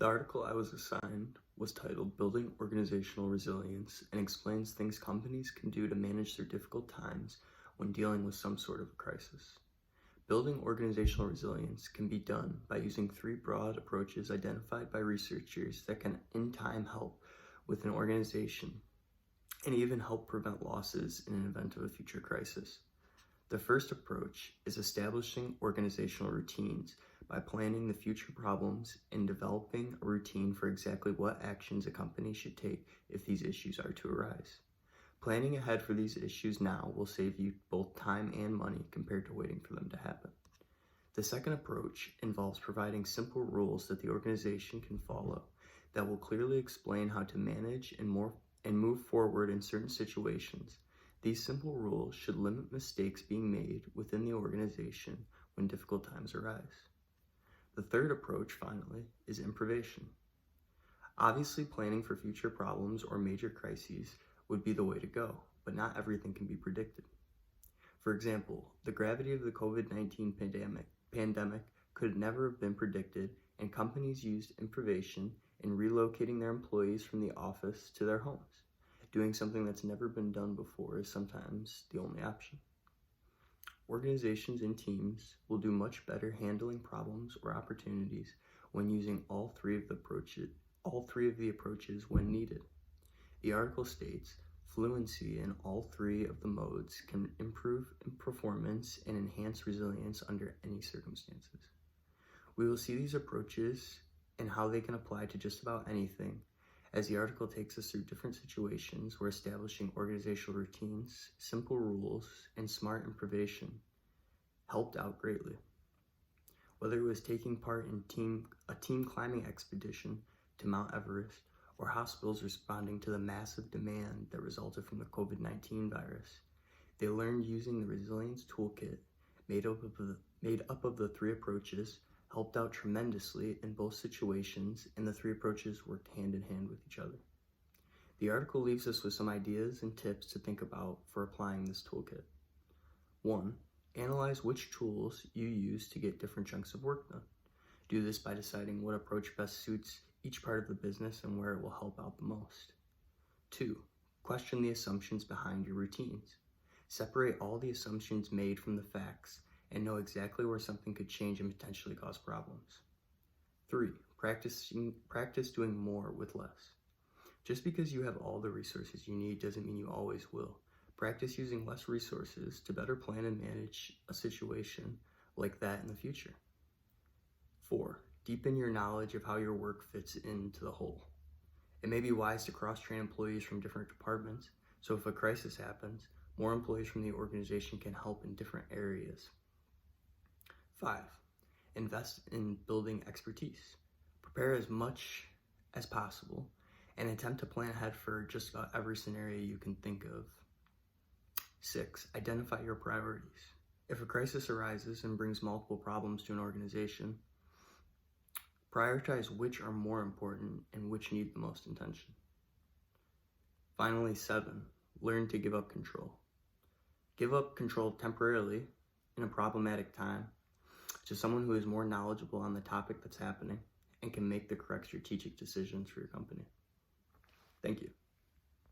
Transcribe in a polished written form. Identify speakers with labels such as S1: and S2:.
S1: The article I was assigned was titled Building Organizational Resilience and explains things companies can do to manage their difficult times when dealing with some sort of a crisis. Building organizational resilience can be done by using three broad approaches identified by researchers that can in time help with an organization and even help prevent losses in an event of a future crisis. The first approach is establishing organizational routines by planning the future problems and developing a routine for exactly what actions a company should take if these issues are to arise. Planning ahead for these issues now will save you both time and money compared to waiting for them to happen. The second approach involves providing simple rules that the organization can follow that will clearly explain how to manage and move forward in certain situations. These simple rules should limit mistakes being made within the organization when difficult times arise. The third approach, finally, is improvisation. Obviously, planning for future problems or major crises would be the way to go, but not everything can be predicted. For example, the gravity of the COVID-19 pandemic could never have been predicted, and companies used improvisation in relocating their employees from the office to their homes. Doing something that's never been done before is sometimes the only option. Organizations and teams will do much better handling problems or opportunities when using all three of the approaches when needed. The article states, fluency in all three of the modes can improve performance and enhance resilience under any circumstances. We will see these approaches and how they can apply to just about anything, as the article takes us through different situations where establishing organizational routines, simple rules, and smart improvisation helped out greatly. Whether it was taking part in a team climbing expedition to Mount Everest, or hospitals responding to the massive demand that resulted from the COVID-19 virus, they learned using the resilience toolkit made up of the three approaches helped out tremendously in both situations, and the three approaches worked hand in hand with each other. The article leaves us with some ideas and tips to think about for applying this toolkit. 1. Analyze which tools you use to get different chunks of work done. Do this by deciding what approach best suits each part of the business and where it will help out the most. 2. Question the assumptions behind your routines. Separate all the assumptions made from the facts and know exactly where something could change and potentially cause problems. 3. Practice doing more with less. Just because you have all the resources you need doesn't mean you always will. Practice using less resources to better plan and manage a situation like that in the future. 4. Deepen your knowledge of how your work fits into the whole. It may be wise to cross-train employees from different departments, so if a crisis happens, more employees from the organization can help in different areas. 5. Invest in building expertise. Prepare as much as possible and attempt to plan ahead for just about every scenario you can think of. 6. Identify your priorities. If a crisis arises and brings multiple problems to an organization, prioritize which are more important and which need the most attention. Finally, 7. Learn to give up control. Give up control temporarily in a problematic time to someone who is more knowledgeable on the topic that's happening and can make the correct strategic decisions for your company. Thank you.